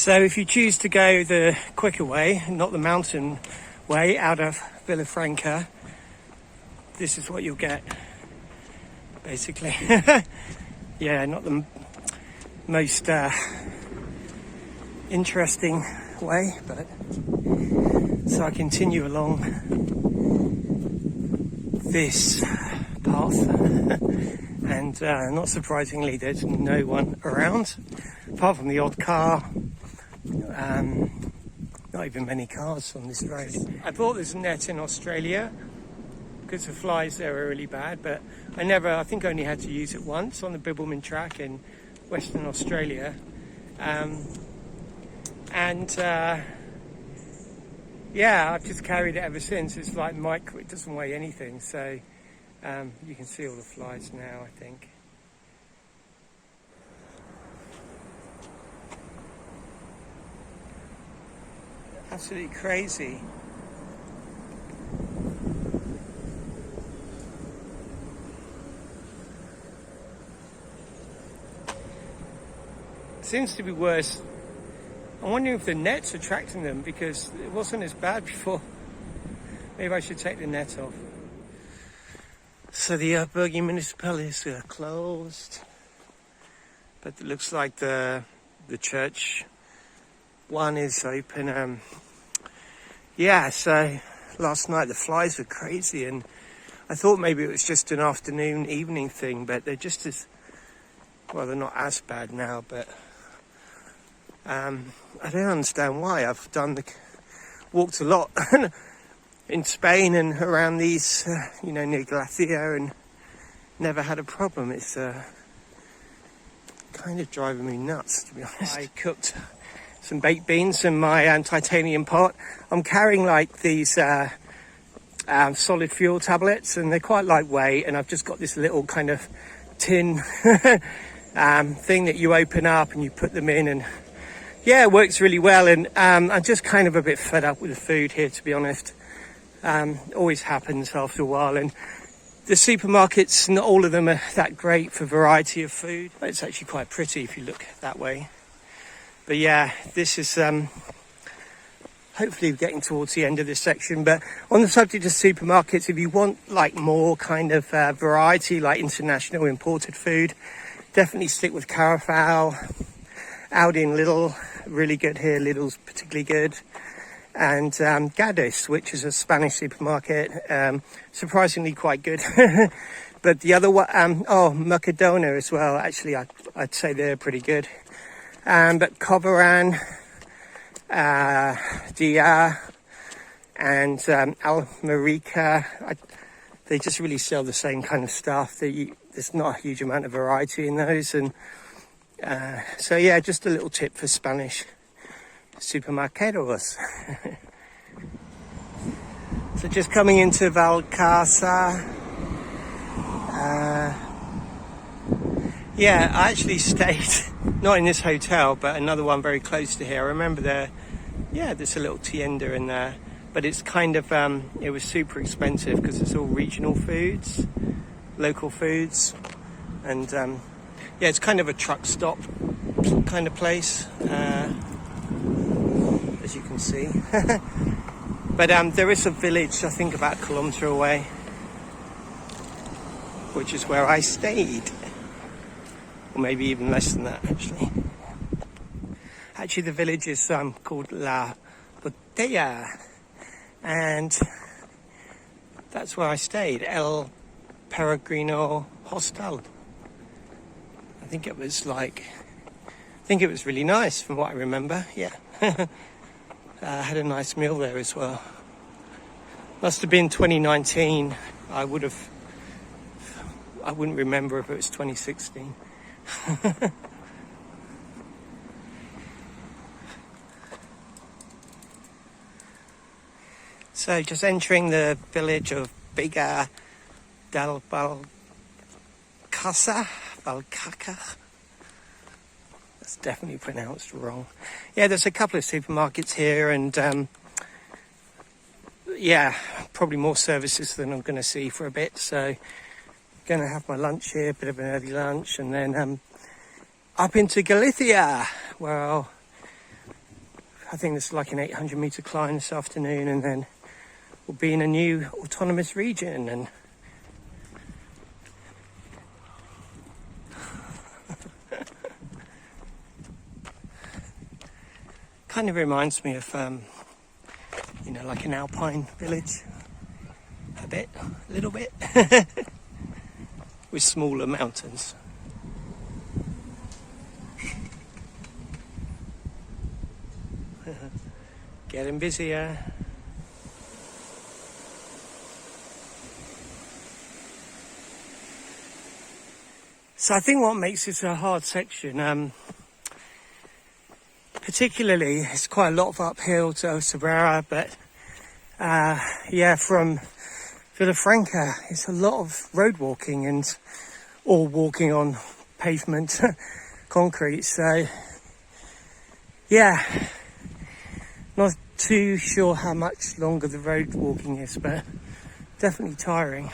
So if you choose to go the quicker way, not the mountain way, out of Villafranca, this is what you'll get, basically. Yeah, not the most interesting way, but so I continue along this path and not surprisingly there's no one around apart from the odd car. Not even many cars on this road. I bought this net in Australia because the flies there are really bad, but I think I only had to use it once on the Bibbulmun track in Western Australia. Yeah, I've just carried it ever since. It's like micro, it doesn't weigh anything, so you can see all the flies now, I think. Absolutely crazy. Seems to be worse. I'm wondering if the net's attracting them because it wasn't as bad before. Maybe I should take the net off. So the Bergie municipalities are closed, but it looks like the church one is open. Yeah, so last night the flies were crazy, and I thought maybe it was just an afternoon, evening thing, but they're just as, well, they're not as bad now, but I don't understand why. I've walked a lot in Spain and around these, near Glacier, and never had a problem. It's kind of driving me nuts, to be honest. I cooked some baked beans in my titanium pot. I'm carrying like these solid fuel tablets, and they're quite lightweight, and I've just got this little kind of tin thing that you open up and you put them in, and yeah, it works really well. And I'm just kind of a bit fed up with the food here, to be honest. Always happens after a while, and the supermarkets, not all of them are that great for variety of food. It's actually quite pretty if you look that way. But yeah, this is hopefully getting towards the end of this section. But on the subject of supermarkets, if you want like more kind of variety, like international imported food, definitely stick with Carafal. Aldi and Lidl, really good here. Lidl's particularly good. And Gadis, which is a Spanish supermarket, surprisingly quite good. But the other one, Mercadona as well, actually I'd say they're pretty good. But Coveran, Dia, and Almerica, they just really sell the same kind of stuff. There's not a huge amount of variety in those, and so yeah, just a little tip for Spanish supermercados. So just coming into Valcasa. Yeah, I actually stayed not in this hotel, but another one very close to here. I remember there's a little tienda in there, but it's kind of it was super expensive because it's all regional foods, local foods, and yeah, it's kind of a truck stop kind of place, as you can see. But there is a village, I think about a kilometre away, which is where I stayed. Or maybe even less than that, actually. Actually, the village is called La Botella, and that's where I stayed, El Peregrino Hostel. I think it was really nice from what I remember, yeah. I had a nice meal there as well. Must have been 2019. I wouldn't remember if it was 2016. So just entering the village of Biga del Valcaca. That's definitely pronounced wrong. Yeah, there's a couple of supermarkets here, and yeah, probably more services than I'm going to see for a bit. So going to have my lunch here, a bit of an early lunch, and then up into Galicia, where I'll I think there's like an 800-meter climb this afternoon, and then we'll be in a new autonomous region. And kind of reminds me of, you know, like an alpine village, a little bit, with smaller mountains. Getting busier. So I think what makes this a hard section, particularly, it's quite a lot of uphill to Osabrera, but yeah, from Villafranca, it's a lot of road walking and all walking on pavement, concrete. So yeah, not too sure how much longer the road walking is, but definitely tiring.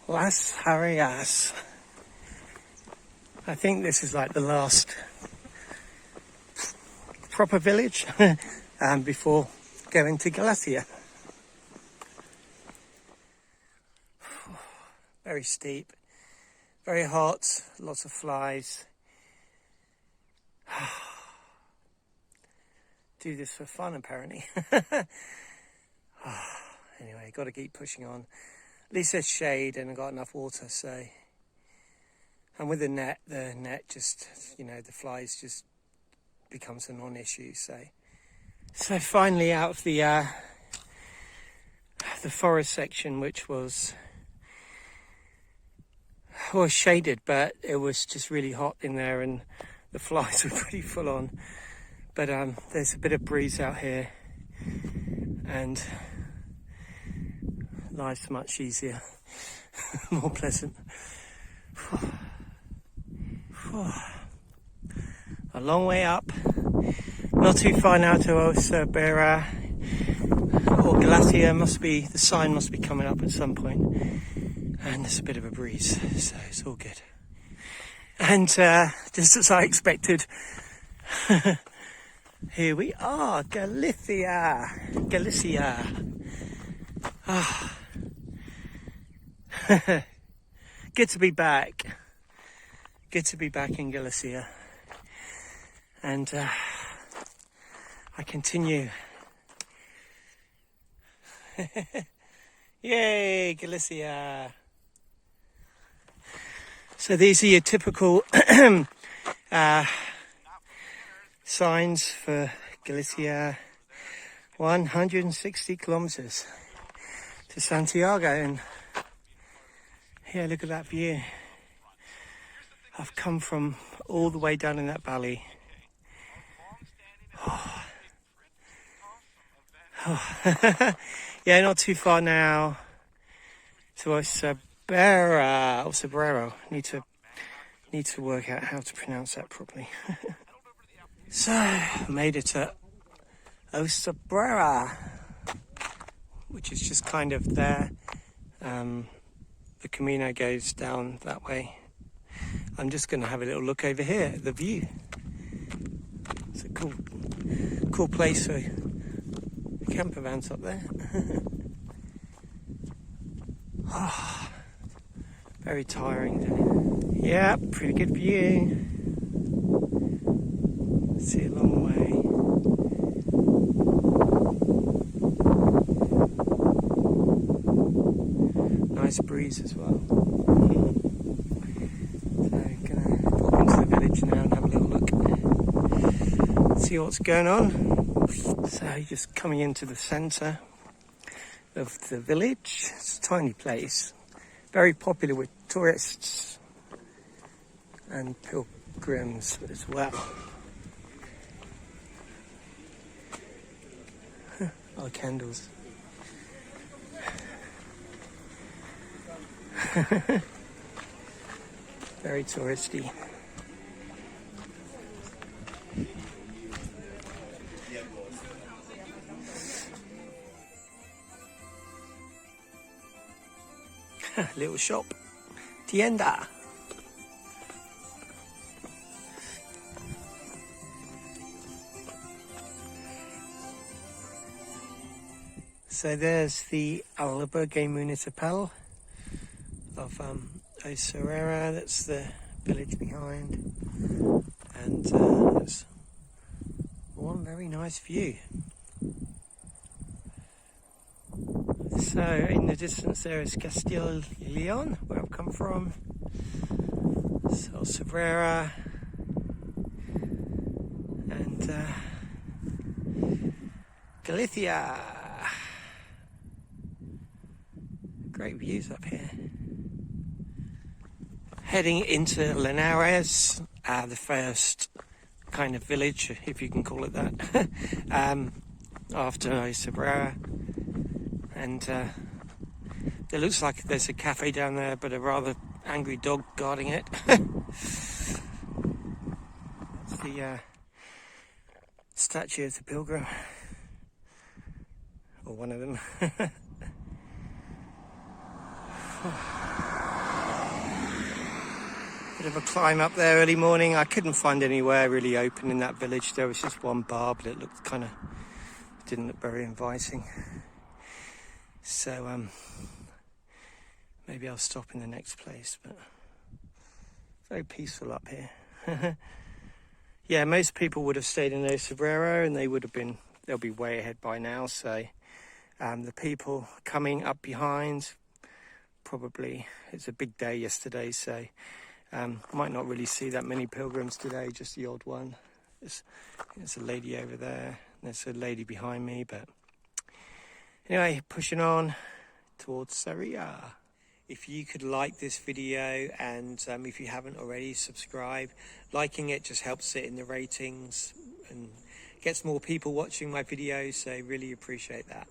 Las Harrias. I think this is like the last proper village before going to Galicia. Very steep, very hot, lots of flies. Do this for fun, apparently. Anyway, got to keep pushing on. At least there's shade and I've got enough water, so. And with the net just, you know, the flies just becomes a non-issue, so. So finally out of the forest section, which was shaded, but it was just really hot in there and the flies were pretty full on. But there's a bit of breeze out here and life's much easier, more pleasant. A long way up, not too far now to Osabrera or Galicia. The sign must be coming up at some point, and there's a bit of a breeze, so it's all good. And just as I expected, here we are, Galicia. Ah. Good to be back. Good to be back in Galicia. And I continue. Yay, Galicia. So these are your typical signs for Galicia. 160 kilometers to Santiago, and yeah, look at that view. I've come from all the way down in that valley. Yeah, not too far now to Osabrera. Need to work out how to pronounce that properly. So, made it to Osabrera, which is just kind of there. The Camino goes down that way. I'm just going to have a little look over here at the view. It's a cool place for camper vans up there. Oh, very tiring day. Yeah, pretty good view. See a long way. Nice breeze as well. So I'm gonna pop into the village now and have a little look. See what's going on. So just coming into the centre of the village. It's a tiny place, very popular with tourists and pilgrims as well. Oh, candles. Very touristy. Little shop. Tienda. So there's the Albergue Municipal of Oserera. That's the village behind, and there's one very nice view. So in the distance there is Castile y Leon, where I've come from. So Oserera, and Galicia. Great views up here. Heading into Liñares, the first kind of village, if you can call it that, after Oserera. And it looks like there's a cafe down there, but a rather angry dog guarding it. It's the statue of the pilgrim, or one of them. Bit of a climb up there early morning. I couldn't find anywhere really open in that village. There was just one bar, but it looked didn't look very inviting. So maybe I'll stop in the next place, but very peaceful up here. Yeah, most people would have stayed in Oserera, and they'll be way ahead by now. So the people coming up behind, probably, it's a big day yesterday, so might not really see that many pilgrims today, just the odd one. There's a lady over there, there's a lady behind me, but anyway, pushing on towards Sarria. If you could like this video, and if you haven't already, subscribe. Liking it just helps it in the ratings and gets more people watching my videos, so really appreciate that.